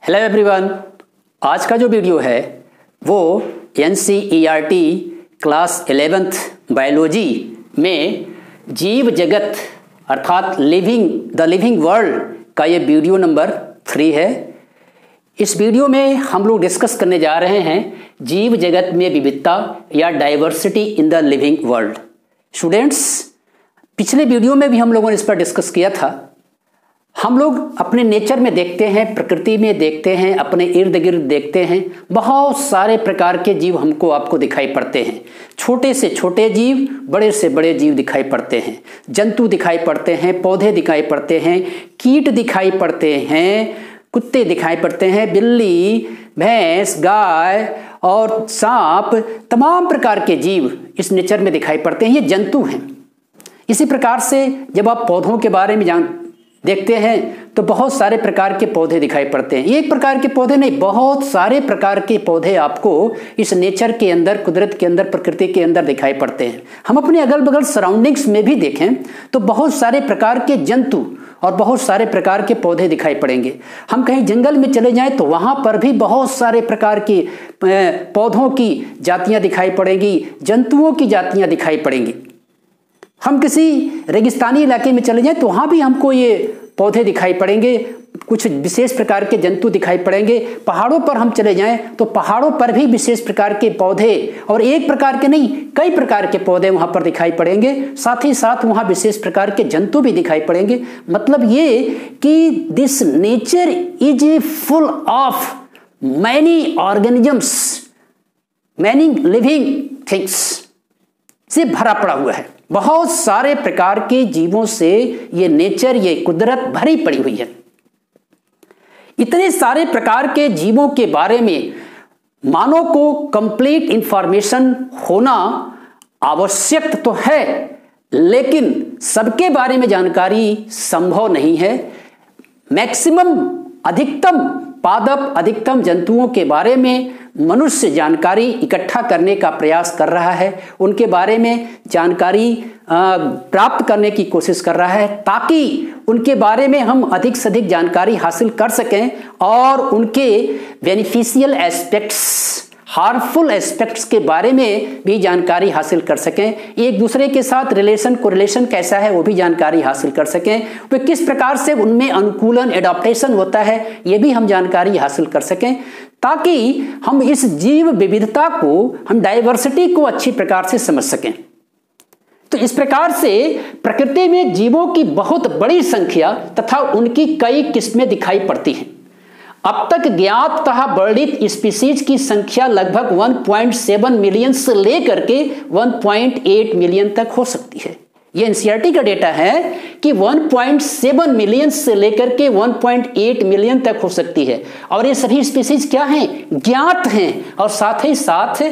Hello everyone, आज का जो वीडियो है वो NCERT क्लास 11th बायोलॉजी में जीव जगत अर्थात द लिविंग वर्ल्ड का ये वीडियो नंबर 3 है। इस वीडियो में हम लोग डिस्कस करने जा रहे हैं जीव जगत में विविधता या diversity in the living world. Students, पिछले वीडियो में भी हम लोगों ने इस पर डिस्कस किया था। हम लोग अपने नेचर में देखते हैं, प्रकृति में देखते हैं, अपने इर्द गिर्द देखते हैं, बहुत सारे प्रकार के जीव हमको आपको दिखाई पड़ते हैं। छोटे से छोटे जीव, बड़े से बड़े जीव दिखाई पड़ते हैं, जंतु दिखाई पड़ते हैं, पौधे दिखाई पड़ते हैं, कीट दिखाई पड़ते हैं, कुत्ते दिखाई पड़ते हैं, बिल्ली, भैंस, गाय और सांप, तमाम प्रकार के जीव इस नेचर में दिखाई पड़ते हैं। ये जंतु हैं। इसी प्रकार से जब आप पौधों के बारे में देखते हैं तो बहुत सारे प्रकार के पौधे दिखाई पड़ते हैं। एक प्रकार के पौधे नहीं, बहुत सारे प्रकार के पौधे आपको इस नेचर के अंदर, कुदरत के अंदर, प्रकृति के अंदर दिखाई पड़ते हैं। हम अपने अगल बगल सराउंडिंग्स में भी देखें तो बहुत सारे प्रकार के जंतु और बहुत सारे प्रकार के पौधे दिखाई पड़ेंगे। हम कहीं जंगल में चले जाएं तो वहां पर भी बहुत सारे प्रकार के पौधों की जातियां दिखाई पड़ेंगी, जंतुओं की जातियां दिखाई पड़ेंगी। हम किसी रेगिस्तानी इलाके में चले जाएं तो वहां भी हमको ये पौधे दिखाई पड़ेंगे, कुछ विशेष प्रकार के जंतु दिखाई पड़ेंगे। पहाड़ों पर हम चले जाएं तो पहाड़ों पर भी विशेष प्रकार के पौधे, और एक प्रकार के नहीं, कई प्रकार के पौधे वहां पर दिखाई पड़ेंगे। साथ ही साथ वहां विशेष प्रकार के जंतु भी दिखाई पड़ेंगे। मतलब ये कि this nature is full of many organisms, many living things से भरा पड़ा हुआ है। बहुत सारे प्रकार के जीवों से ये नेचर, ये कुदरत भरी पड़ी हुई है। इतने सारे प्रकार के जीवों के बारे में मानव को कंप्लीट इंफॉर्मेशन होना आवश्यक तो है, लेकिन सबके बारे में जानकारी संभव नहीं है। मैक्सिमम, अधिकतम पादप, अधिकतम जंतुओं के बारे में मनुष्य जानकारी इकट्ठा करने का प्रयास कर रहा है, उनके बारे में जानकारी प्राप्त करने की कोशिश कर रहा है, ताकि उनके बारे में हम अधिक से अधिक जानकारी हासिल कर सकें और उनके बेनिफिशियल एस्पेक्ट्स, हार्मफुल एस्पेक्ट्स के बारे में भी जानकारी हासिल कर सकें। एक दूसरे के साथ कोरिलेशन कैसा है वो भी जानकारी हासिल कर सकें। वे किस प्रकार से उनमें अनुकूलन, एडॉप्टेशन होता है, ये भी हम जानकारी हासिल कर सकें, ताकि हम इस जीव विविधता को, हम डाइवर्सिटी को अच्छी प्रकार से समझ सकें। तो इस प्रकार से प्रकृति में जीवों की बहुत बड़ी संख्या तथा उनकी कई किस्में दिखाई पड़ती हैं। अब तक ज्ञात तथा वर्णित स्पीसीज की संख्या लगभग 1.7 मिलियन से लेकर के 1.8 मिलियन तक हो सकती है। ये एनसीईआरटी का डेटा है कि 1.7 मिलियन से लेकर के 1.8 मिलियन तक हो सकती है। और ये सभी स्पीसीज क्या हैं? ज्ञात हैं और साथ ही साथ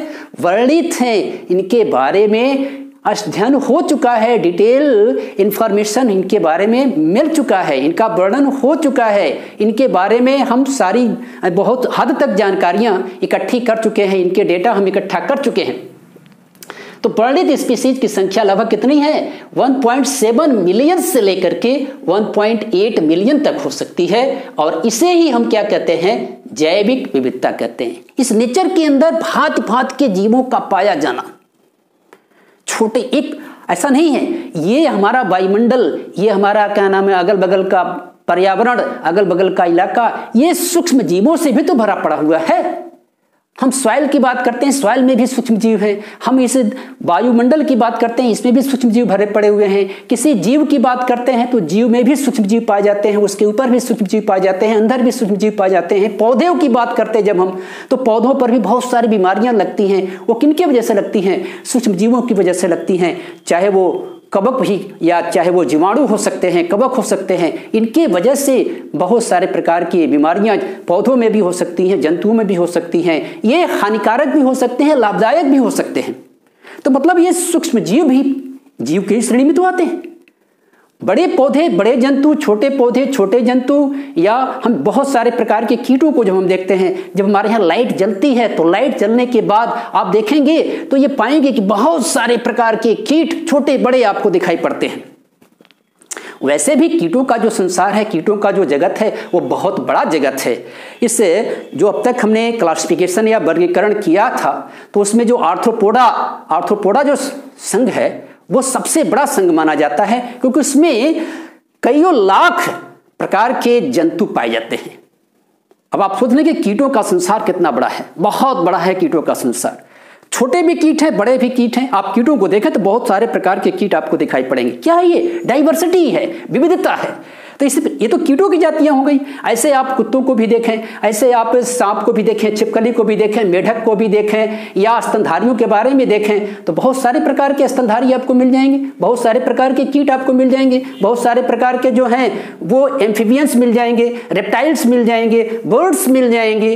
वर्णित हैं। इनके बारे में अध्ययन हो चुका है, डिटेल इंफॉर्मेशन इनके बारे में मिल चुका है, इनका वर्णन हो चुका है, इनके बारे में हम सारी बहुत हद तक जानकारियां इकट्ठी कर चुके हैं, इनके डेटा हम इकट्ठा कर चुके हैं। तो वर्णित स्पीसीज की संख्या लगभग कितनी है? 1.7 मिलियन से लेकर के 1.8 मिलियन तक हो सकती है। और इसे ही हम क्या कहते हैं? जैविक विविधता कहते हैं। इस नेचर के अंदर भांति भांति के जीवों का पाया जाना, छोटे, एक ऐसा नहीं है ये हमारा वायुमंडल, ये हमारा क्या नाम है, अगल बगल का पर्यावरण, अगल बगल का इलाका, ये सूक्ष्म जीवों से भी तो भरा पड़ा हुआ है। हम सॉइल की बात करते हैं, सॉइल में भी सूक्ष्म जीव हैं। हम इस वायुमंडल की बात करते हैं, इसमें भी सूक्ष्म जीव भरे पड़े हुए हैं। किसी जीव की बात करते हैं तो जीव में भी सूक्ष्म जीव पाए जाते हैं, उसके ऊपर भी सूक्ष्म जीव पाए जाते हैं, अंदर भी सूक्ष्म जीव पाए जाते हैं। पौधों की बात करते हैं जब हम, तो पौधों पर भी बहुत सारी बीमारियां लगती हैं। वो किनकी वजह से लगती हैं? सूक्ष्म जीवों की वजह से लगती हैं। चाहे वो कवक भी, या चाहे वो जीवाणु हो सकते हैं, कवक हो सकते हैं। इनके वजह से बहुत सारे प्रकार की बीमारियां पौधों में भी हो सकती हैं, जंतुओं में भी हो सकती हैं। ये हानिकारक भी हो सकते हैं, लाभदायक भी हो सकते हैं। तो मतलब ये सूक्ष्म जीव भी जीव की श्रेणी में तो आते हैं। बड़े पौधे, बड़े जंतु, छोटे पौधे, छोटे जंतु, या हम बहुत सारे प्रकार के कीटों को जब हम देखते हैं, जब हमारे यहाँ लाइट जलती है तो लाइट जलने के बाद आप देखेंगे तो ये पाएंगे कि बहुत सारे प्रकार के कीट, छोटे बड़े, आपको दिखाई पड़ते हैं। वैसे भी कीटों का जो संसार है, कीटों का जो जगत है, वो बहुत बड़ा जगत है। इससे जो अब तक हमने क्लासिफिकेशन या वर्गीकरण किया था, तो उसमें जो आर्थ्रोपोडा जो संघ है वो सबसे बड़ा संघ माना जाता है, क्योंकि उसमें कईयों लाख प्रकार के जंतु पाए जाते हैं। अब आप सोच लें कि कीटों का संसार कितना बड़ा है, बहुत बड़ा है कीटों का संसार। छोटे भी कीट हैं, बड़े भी कीट हैं। आप कीटों को देखें तो बहुत सारे प्रकार के कीट आपको दिखाई पड़ेंगे। क्या है ये? डाइवर्सिटी है, विविधता है। तो ये तो कीटों की जातियां हो गई। ऐसे आप कुत्तों को भी देखें, ऐसे आप सांप को भी देखें, छिपकली को भी देखें, मेढक को भी देखें, या स्तनधारियों के बारे में देखें तो बहुत सारे प्रकार के स्तनधारी आपको मिल जाएंगे, बहुत सारे प्रकार के कीट आपको मिल जाएंगे, बहुत सारे प्रकार के जो हैं वो एम्फीबियंस मिल जाएंगे, रेप्टाइल्स मिल जाएंगे, बर्ड्स मिल जाएंगे।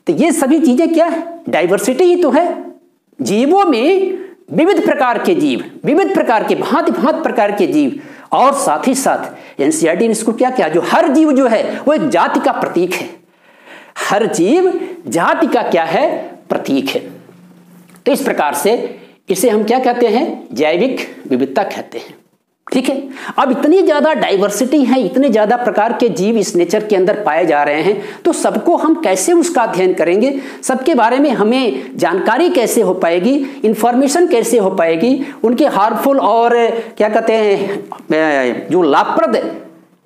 तो ये सभी चीजें क्या है? डाइवर्सिटी ही तो है। जीवों में विविध प्रकार के जीव, विविध प्रकार के भांति भांति प्रकार के जीव, और साथ ही साथ एनसीईआरटी ने इसको क्या किया, जो हर जीव जो है वो एक जाति का प्रतीक है। हर जीव जाति का क्या है? प्रतीक है। तो इस प्रकार से इसे हम क्या कहते हैं? जैविक विविधता कहते हैं। ठीक है। अब इतनी ज्यादा डाइवर्सिटी है, इतने ज्यादा प्रकार के जीव इस नेचर के अंदर पाए जा रहे हैं, तो सबको हम कैसे उसका अध्ययन करेंगे? सबके बारे में हमें जानकारी कैसे हो पाएगी? इंफॉर्मेशन कैसे हो पाएगी? उनके हार्मफुल और क्या कहते हैं जो लाभप्रद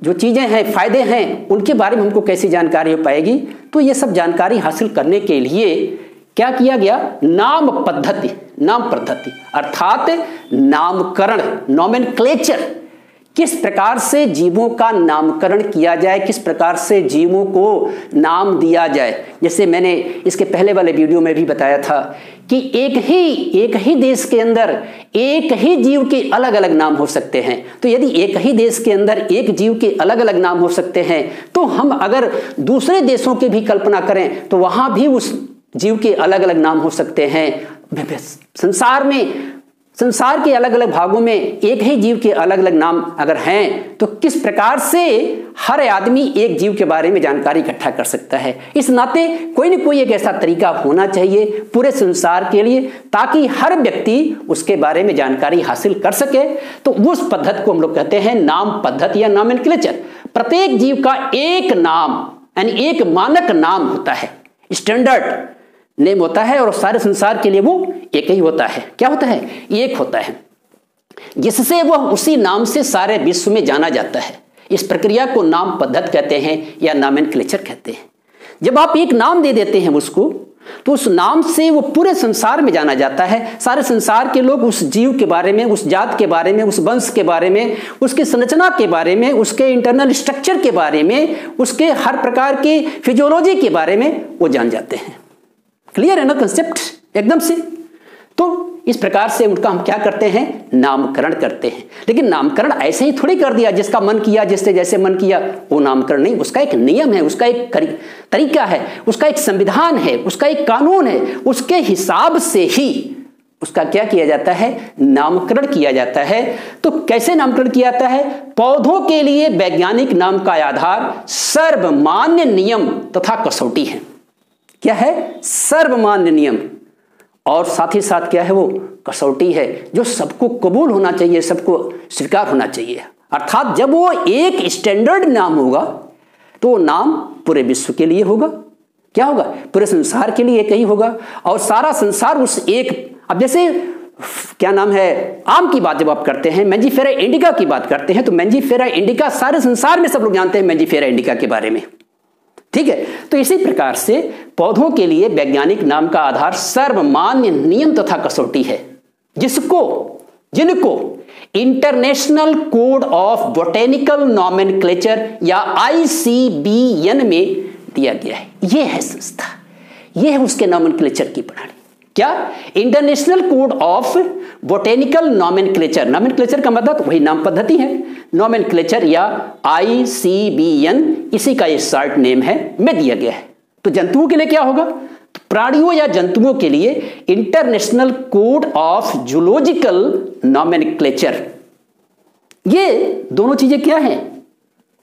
जो चीजें हैं, फायदे हैं, उनके बारे में हमको कैसी जानकारी हो पाएगी? तो ये सब जानकारी हासिल करने के लिए क्या किया गया? नाम पद्धति अर्थात नामकरण, नोमेनक्लेचर। किस प्रकार से जीवों का नामकरण किया जाए, किस प्रकार से जीवों को नाम दिया जाए। जैसे मैंने इसके पहले वाले वीडियो में भी बताया था कि एक ही देश के अंदर एक ही जीव के अलग अलग नाम हो सकते हैं। तो यदि एक ही देश के अंदर एक जीव के अलग अलग नाम हो सकते हैं, तो हम अगर दूसरे देशों की भी कल्पना करें तो वहां भी उस जीव के अलग अलग नाम हो सकते हैं। संसार के अलग अलग भागों में एक ही जीव के अलग अलग नाम अगर हैं, तो किस प्रकार से हर आदमी एक जीव के बारे में जानकारी इकट्ठा कर सकता है। इस नाते कोई न कोई एक ऐसा तरीका होना चाहिए पूरे संसार के लिए, ताकि हर व्यक्ति उसके बारे में जानकारी हासिल कर सके। तो उस पद्धति को हम लोग कहते हैं नाम पद्धति या नोमेनक्लेचर। प्रत्येक जीव का एक नाम यानी एक मानक नाम होता है, स्टैंडर्ड नेम होता है, और सारे संसार के लिए वो एक ही होता है। क्या होता है? एक होता है, जिससे वह उसी नाम से सारे विश्व में जाना जाता है। इस प्रक्रिया को नाम पद्धति कहते हैं या नोमेनक्लेचर कहते हैं। जब आप एक नाम दे देते हैं उसको, तो उस नाम से वो पूरे संसार में जाना जाता है। सारे संसार के लोग उस जीव के बारे में, उस जात के बारे में, उस वंश के बारे में, उसकी संरचना के बारे में, उसके इंटरनल स्ट्रक्चर के बारे में, उसके हर प्रकार की फिजियोलॉजी के बारे में वो जान जाते हैं। क्लियर है ना कंसेप्ट एकदम से? तो इस प्रकार से उनका हम क्या करते हैं? नामकरण करते हैं। लेकिन नामकरण ऐसे ही थोड़ी कर दिया, जिसका मन किया, जिससे जैसे मन किया वो नामकरण नहीं। उसका एक नियम है, उसका एक तरीका है, उसका एक संविधान है, उसका एक कानून है। उसके हिसाब से ही उसका क्या किया जाता है? नामकरण किया जाता है। तो कैसे नामकरण किया जाता है? पौधों के लिए वैज्ञानिक नाम का आधार सर्वमान्य नियम तथा कसौटी है। क्या है? सर्वमान्य नियम, और साथ ही साथ क्या है? वो कसौटी है, जो सबको कबूल होना चाहिए, सबको स्वीकार होना चाहिए। अर्थात जब वो एक स्टैंडर्ड नाम होगा, तो वो नाम पूरे विश्व के लिए होगा। क्या होगा? पूरे संसार के लिए एक ही होगा, और सारा संसार उस एक। अब जैसे क्या नाम है, आम की बात जब आप करते हैं, मैंजीफेरा इंडिका की बात करते हैं, तो मैंजीफेरा इंडिका सारे संसार में सब लोग जानते हैं मैंजीफेरा इंडिका के बारे में। ठीक है। तो इसी प्रकार से पौधों के लिए वैज्ञानिक नाम का आधार सर्वमान्य नियम तथा कसौटी है, जिनको international code of botanical nomenclature या ICBN में दिया गया है। यह है संस्था, यह है उसके नोमेनक्लेचर की प्रणाली। क्या? International code of botanical nomenclature. Nomenclature का मतलब वही नाम पद्धति है, नोमेनक्लेचर या ICBN, इसी का ये शॉर्ट नेम है, में दिया गया है। तो जंतुओं के लिए क्या होगा? तो प्राणियों या जंतुओं के लिए international code of zoological nomenclature. ये दोनों चीजें क्या हैं?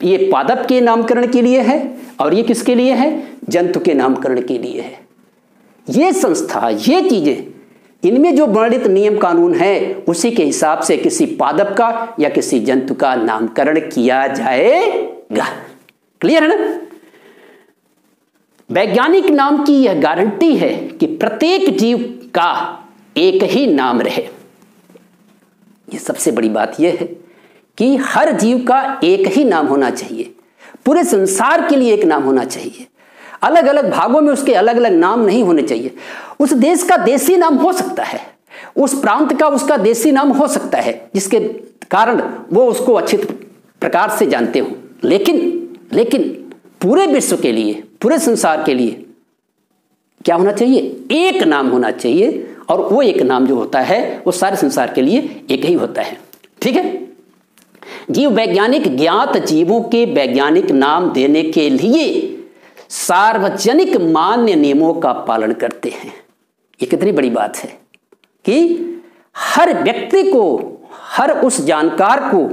ये पादप के नामकरण के लिए है, और ये किसके लिए है? जंतु के नामकरण के लिए है। ये संस्था, ये चीजें, इनमें जो वर्णित नियम कानून है उसी के हिसाब से किसी पादप का या किसी जंतु का नामकरण किया जाएगा। क्लियर है ना? वैज्ञानिक नाम की यह गारंटी है कि प्रत्येक जीव का एक ही नाम रहे। यह सबसे बड़ी बात यह है कि हर जीव का एक ही नाम होना चाहिए, पूरे संसार के लिए एक नाम होना चाहिए। अलग अलग भागों में उसके अलग अलग नाम नहीं होने चाहिए। उस देश का देसी नाम हो सकता है, उस प्रांत का उसका देसी नाम हो सकता है, जिसके कारण वो उसको अच्छी प्रकार से जानते हो, लेकिन पूरे विश्व के लिए, पूरे संसार के लिए क्या होना चाहिए? एक नाम होना चाहिए। और वो एक नाम जो होता है वो सारे संसार के लिए एक ही होता है। ठीक है? जीव वैज्ञानिक ज्ञात जीवों के वैज्ञानिक नाम देने के लिए सार्वजनिक मान्य नियमों का पालन करते हैं। ये कितनी बड़ी बात है कि हर व्यक्ति को, हर उस जानकार को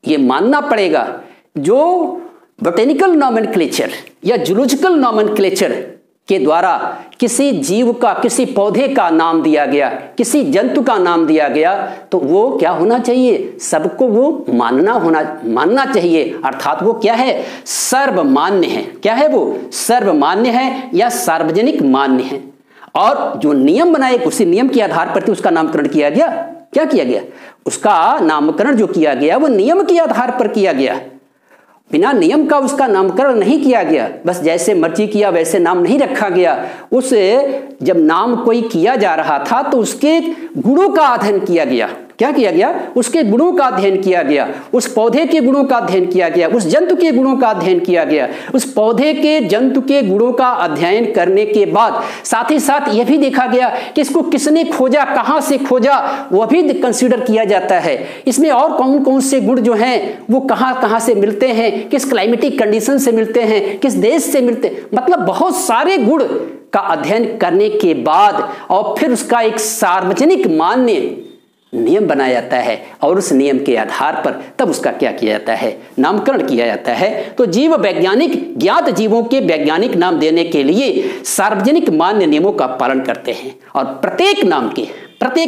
यह मानना पड़ेगा जो बोटेनिकल नॉमेनक्लेचर या जूलॉजिकल नॉमेनक्लेचर के द्वारा किसी जीव का, किसी पौधे का नाम दिया गया, किसी जंतु का नाम दिया गया, तो वो क्या होना चाहिए? सबको वो मानना चाहिए। अर्थात वो क्या है? सर्वमान्य है। क्या है वो? सर्वमान्य है या सार्वजनिक मान्य है। और जो नियम बनाए उसी नियम के आधार पर उसका नामकरण किया गया। क्या किया गया? उसका नामकरण जो किया गया वो नियम के आधार पर किया गया, बिना नियम का उसका नामकरण नहीं किया गया। बस जैसे मर्जी किया वैसे नाम नहीं रखा गया। उसे जब नाम कोई किया जा रहा था तो उसके गुणों का अध्ययन किया गया। क्या किया गया? उसके गुणों का अध्ययन किया गया, उस पौधे के गुणों का अध्ययन किया गया, उस जंतु के गुणों का अध्ययन किया गया। उस पौधे के, जंतु के गुणों का अध्ययन करने के बाद साथ ही साथ यह भी देखा गया कि इसको किसने खोजा, कहां से खोजा, वह भी कंसीडर किया जाता है। इसमें और कौन कौन से गुण जो हैं वो कहां कहां से मिलते हैं, किस क्लाइमेटिक कंडीशन से मिलते हैं, किस देश से मिलते हैं, मतलब बहुत सारे गुण का अध्ययन करने के बाद और फिर उसका एक सार्वजनिक मान्य नियम बनाया जाता है। और उस नियम के आधार पर तब उसका क्या किया जाता है? नामकरण किया जाता है। तो जीव वैज्ञानिक ज्ञात जीवों के वैज्ञानिक नाम देने के लिए सार्वजनिक मान्य नियमों का पालन करते हैं। और प्रत्येक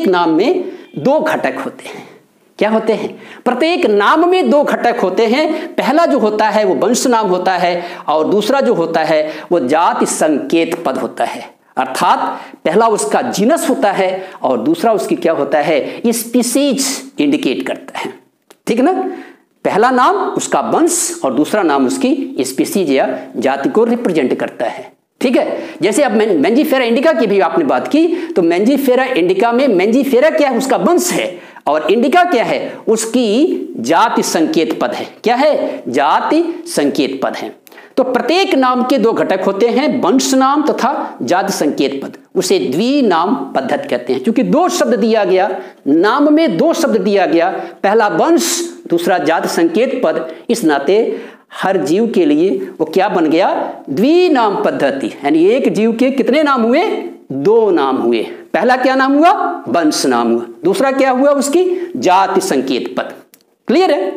नाम में दो घटक होते हैं। क्या होते हैं? प्रत्येक नाम में दो घटक होते हैं। पहला जो होता है वो वंश नाम होता है और दूसरा जो होता है वो जाति संकेत पद होता है। अर्थात पहला उसका जीनस होता है और दूसरा उसकी क्या होता है? स्पीसीज इंडिकेट करता है। ठीक है ना? पहला नाम उसका वंश और दूसरा नाम उसकी स्पीसीज या जाति को रिप्रेजेंट करता है। ठीक है? जैसे अब मैंजीफेरा इंडिका की भी आपने बात की, तो मैंजीफेरा इंडिका में मैंजीफेरा क्या है? उसका वंश है। और इंडिका क्या है? उसकी जाति संकेत पद है। क्या है? जाति संकेत पद है। तो प्रत्येक नाम के दो घटक होते हैं, वंश नाम तथा जाति संकेत पद। उसे द्विनाम पद्धति कहते हैं। क्योंकि दो शब्द दिया गया, नाम में दो शब्द दिया गया, पहला वंश दूसरा जाति संकेत पद, इस नाते हर जीव के लिए वो क्या बन गया? द्विनाम पद्धति। यानी एक जीव के कितने नाम हुए? दो नाम हुए। पहला क्या नाम हुआ? वंश नाम हुआ। दूसरा क्या हुआ? उसकी जाति संकेत पद। क्लियर है?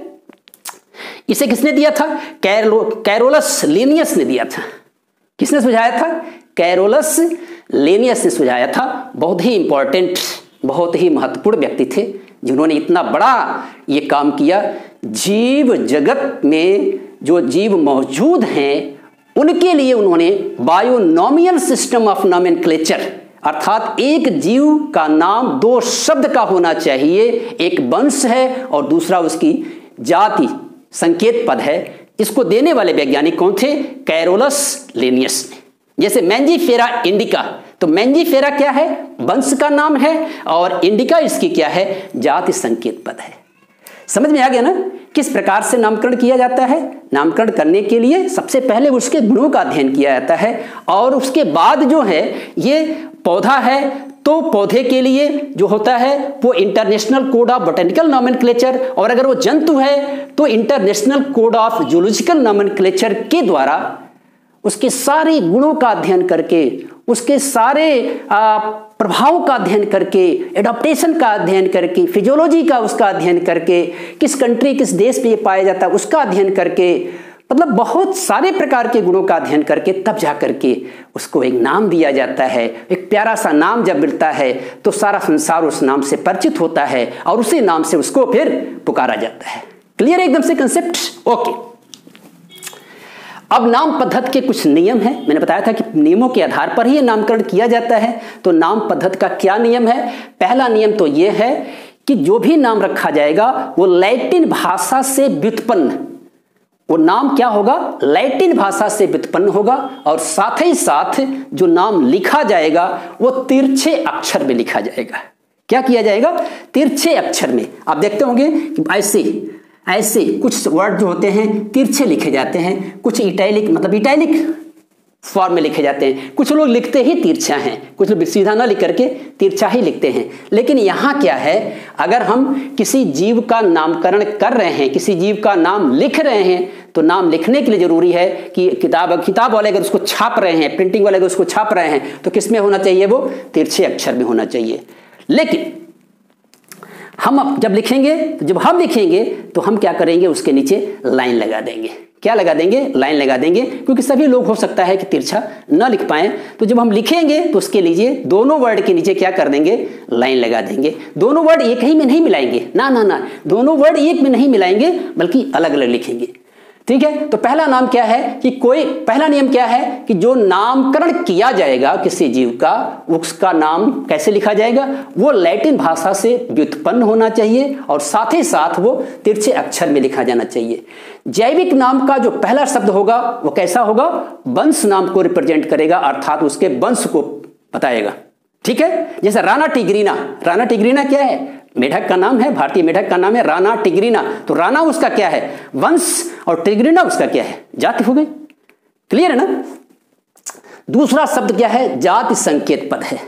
इसे किसने दिया था? कैरोलस लिनियस ने दिया था। किसने सुझाया था? कैरोलस लिनियस ने सुझाया था। बहुत ही इंपॉर्टेंट, बहुत ही महत्वपूर्ण व्यक्ति थे जिन्होंने इतना बड़ा ये काम किया। जीव जगत में जो जीव मौजूद हैं उनके लिए उन्होंने बायोनोमियल सिस्टम ऑफ नॉमेनक्लेचर, अर्थात एक जीव का नाम दो शब्द का होना चाहिए, एक वंश है और दूसरा उसकी जाति संकेत पद है। इसको देने वाले वैज्ञानिक कौन थे? कैरोलस लिनियस ने। जैसे मैंजीफेरा इंडिका, तो मैंजीफेरा क्या है? वंश का नाम है और इंडिका इसकी क्या है? जाति संकेत पद है। समझ में आ गया ना किस प्रकार से नामकरण किया जाता है? नामकरण करने के लिए सबसे पहले उसके गुणों का अध्ययन किया जाता है और उसके बाद जो है, ये पौधा है तो पौधे के लिए जो होता है वो international code of botanical nomenclature, और अगर वो जंतु है तो international code of zoological nomenclature के द्वारा उसके सारे गुणों का अध्ययन करके, उसके सारे प्रभाव का अध्ययन करके, एडॉप्टेशन का अध्ययन करके, फिजियोलॉजी का उसका अध्ययन करके, किस कंट्री किस देश में ये पाया जाता है उसका अध्ययन करके, मतलब बहुत सारे प्रकार के गुणों का अध्ययन करके तब जा करके उसको एक नाम दिया जाता है, एक प्यारा सा नाम जब मिलता है तो सारा संसार उस नाम से परिचित होता है और उसी नाम से उसको फिर पुकारा जाता है। क्लियर है एकदम से कंसेप्ट? ओके। अब नाम पद्धति के कुछ नियम हैं। मैंने बताया था कि नियमों के आधार पर ही नामकरण किया जाता है। तो नाम पद्धति का क्या नियम है? पहला नियम तो यह है कि जो भी नाम रखा जाएगा वो लैटिन भाषा से व्युत्पन्न, वो नाम क्या होगा? लैटिन भाषा से व्युत्पन्न होगा और साथ ही साथ जो नाम लिखा जाएगा वो तिरछे अक्षर में लिखा जाएगा। क्या किया जाएगा? तिरछे अक्षर में। आप देखते होंगे कि ऐसे कुछ वर्ड जो होते हैं तिरछे लिखे जाते हैं, कुछ इटैलिक मतलब इटैलिक फॉर्म में लिखे जाते हैं। कुछ लोग लिखते ही तिरछा हैं, कुछ लोग सीधा ना लिख करके तिरछा ही लिखते हैं। लेकिन यहाँ क्या है, अगर हम किसी जीव का नामकरण कर रहे हैं, किसी जीव का नाम लिख रहे हैं, तो नाम लिखने के लिए जरूरी है कि किताब वाले अगर उसको छाप रहे हैं, प्रिंटिंग वाले अगर उसको छाप रहे हैं, तो किस में होना चाहिए? वो तिरछे अक्षर में होना चाहिए। लेकिन हम जब लिखेंगे, जब हम लिखेंगे तो हम क्या करेंगे? उसके नीचे लाइन लगा देंगे। क्या लगा देंगे? लाइन लगा देंगे, क्योंकि सभी लोग हो सकता है कि तिरछा न लिख पाएं। तो जब हम लिखेंगे तो उसके लीजिए दोनों वर्ड के नीचे क्या कर देंगे? लाइन लगा देंगे। दोनों वर्ड एक ही में नहीं मिलाएंगे, ना, दोनों वर्ड एक में नहीं मिलाएंगे, बल्कि अलग अलग लिखेंगे। ठीक है? तो पहला पहला नियम क्या है कि जो नामकरण किया जाएगा किसी जीव का, उसका नाम कैसे लिखा जाएगा? वो लैटिन भाषा से व्युत्पन्न होना चाहिए और साथ ही साथ वो तिरछे अक्षर में लिखा जाना चाहिए। जैविक नाम का जो पहला शब्द होगा वो कैसा होगा? वंश नाम को रिप्रेजेंट करेगा, अर्थात उसके वंश को बताएगा। ठीक है? जैसे राणा टिग्रीना क्या है? मेढक का नाम है, भारतीय मेढक का नाम है राणा टिग्रीना। तो राणा उसका क्या है? वंश, और टिग्रीना उसका क्या है? जाति हो गई। क्लियर है ना? दूसरा शब्द क्या है? जाति संकेत पद है।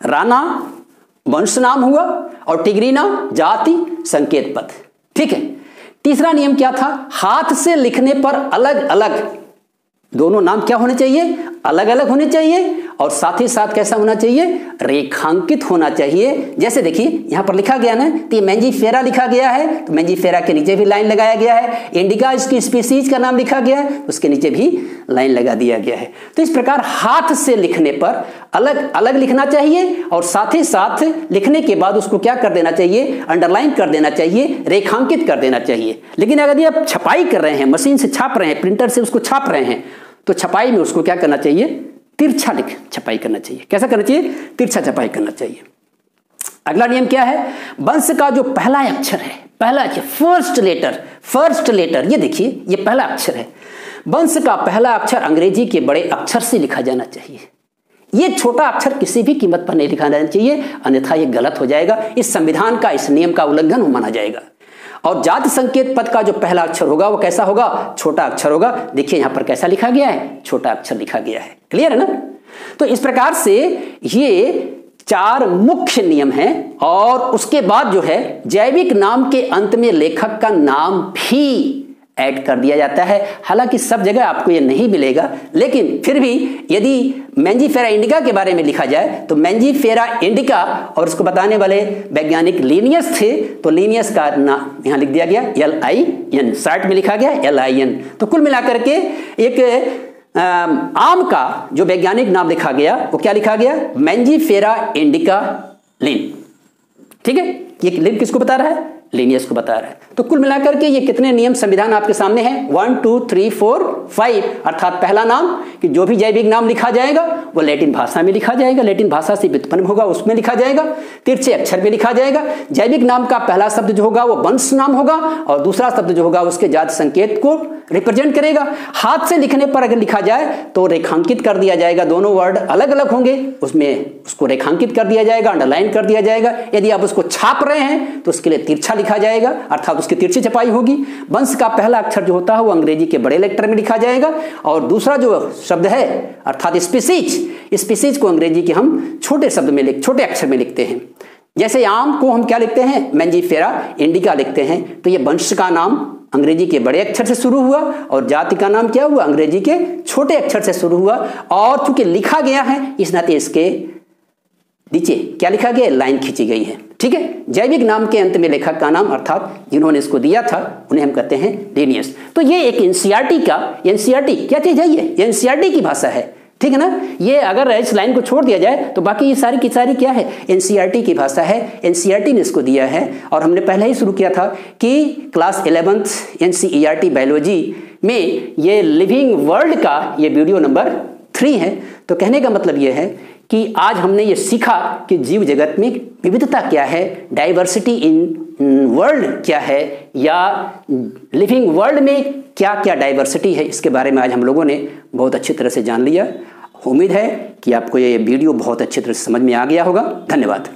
राणा वंश नाम हुआ और टिग्रीना जाति संकेत पद। ठीक है? तीसरा नियम क्या था? हाथ से लिखने पर अलग अलग दोनों नाम क्या होने चाहिए? अलग अलग होने चाहिए और साथ ही साथ कैसा होना चाहिए? रेखांकित होना चाहिए। जैसे देखिए यहां पर लिखा गया ना, तो ये मैंजीफेरा लिखा गया है, तो मैंजीफेरा के नीचे भी लाइन लगाया गया है। इंडिका इसकी स्पीसीज का नाम लिखा गया है, उसके नीचे भी लाइन लगा दिया गया है। तो इस प्रकार हाथ से लिखने पर अलग अलग लिखना चाहिए और साथ ही साथ लिखने के बाद उसको क्या कर देना चाहिए? अंडरलाइन कर देना चाहिए, रेखांकित कर देना चाहिए। लेकिन अगर ये आप छपाई कर रहे हैं, मशीन से छाप रहे हैं, प्रिंटर से उसको छाप रहे हैं, तो छपाई में उसको क्या करना चाहिए? तिरछा छपाई करना चाहिए। कैसा करना चाहिए? तिरछा छपाई करना चाहिए। अगला नियम क्या है? वंश का जो पहला अक्षर है, पहला अक्षर फर्स्ट लेटर, ये देखिए ये पहला अक्षर है। वंश का पहला अक्षर अंग्रेजी के बड़े अक्षर से लिखा जाना चाहिए। ये छोटा अक्षर किसी भी कीमत पर नहीं लिखा जाना चाहिए, अन्यथा ये गलत हो जाएगा। इस संविधान का, इस नियम का उल्लंघन माना जाएगा। और जाति संकेत पद का जो पहला अक्षर होगा वो कैसा होगा? छोटा अक्षर होगा। देखिए यहां पर कैसा लिखा गया है? छोटा अक्षर लिखा गया है। क्लियर है ना? तो इस प्रकार से ये 4 मुख्य नियम हैं। और उसके बाद जो है जैविक नाम के अंत में लेखक का नाम भी ऐड कर दिया जाता है। हालांकि सब जगह आपको ये नहीं मिलेगा, लेकिन फिर भी यदि मैंजीफेरा इंडिका के बारे में लिखा जाए तो मैंजीफेरा इंडिका, और उसको बताने वाले वैज्ञानिक लिनियस थे, तो लिनियस का नाम यहां लिख दिया गया LIN, शॉर्ट में लिखा गया LIN। तो कुल मिलाकर के एक आम का जो वैज्ञानिक नाम लिखा गया वो क्या लिखा गया? मैंजीफेरा इंडिका लिन। ठीक है? ये लिन किसको बता रहा है? लिनियस को बता रहा है। तो कुल मिलाकर के ये कितने नियम संविधान आपके सामने हैं? 1 2 3 4 5। अर्थात पहला नाम कि जो भी जैविक नाम लिखा जाएगा वो लैटिन भाषा में लिखा जाएगा, लैटिन भाषा से व्युत्पन्न होगा उसमें लिखा जाएगा, तिरछे अक्षर में लिखा जाएगा। जैविक नाम का पहला शब्द जो होगा वो वंश नाम होगा और दूसरा शब्द जो होगा उसके जाति संकेत को रिप्रेजेंट करेगा। हाथ से लिखने पर अगर लिखा जाए तो रेखांकित कर दिया जाएगा, दोनों वर्ड अलग अलग होंगे, उसमें उसको रेखांकित कर दिया जाएगा, अंडरलाइन कर दिया जाएगा। यदि आप उसको छाप रहे हैं तो उसके लिए तिरछा लिखा जाएगा, अर्थात उसकी तिरछी छपाई होगी। वंश का पहला अक्षर जो होता है वो अंग्रेजी के बड़े लेटर में लिखा जाएगा और दूसरा जो शब्द है अर्थात स्पीसीज को अंग्रेजी के हम छोटे शब्द में छोटे अक्षर में लिखते हैं। जैसे आम को हम क्या लिखते हैं? मैंजीफेरा इंडिका लिखते हैं। तो ये वंश का नाम अंग्रेजी के बड़े अक्षर से शुरू हुआ और जाति का नाम क्या हुआ? अंग्रेजी के छोटे अक्षर से शुरू हुआ। और चूंकि लिखा गया है इस नाते इसके नीचे क्या लिखा गया? लाइन खींची गई है। ठीक है? जैविक नाम के अंत में लेखक का नाम अर्थात जिन्होंने इसको दिया था उन्हें हम कहते हैं लिनियस। तो ये एक एनसीईआरटी क्या चीज है? ये एनसीईआरटी की भाषा है। ठीक है ना। ये अगर इस लाइन को छोड़ दिया जाए तो बाकी ये सारी की सारी क्या है, एनसीईआरटी की भाषा है, एनसीईआरटी ने इसको दिया है। और हमने पहले ही शुरू किया था कि क्लास 11th एनसीईआरटी बायोलॉजी में ये लिविंग वर्ल्ड का ये वीडियो नंबर 3 है। तो कहने का मतलब ये है कि आज हमने ये सीखा कि जीव जगत में विविधता क्या है, डाइवर्सिटी इन वर्ल्ड क्या है, या लिविंग वर्ल्ड में क्या क्या डाइवर्सिटी है, इसके बारे में आज हम लोगों ने बहुत अच्छी तरह से जान लिया। उम्मीद है कि आपको ये वीडियो बहुत अच्छी तरह से समझ में आ गया होगा। धन्यवाद।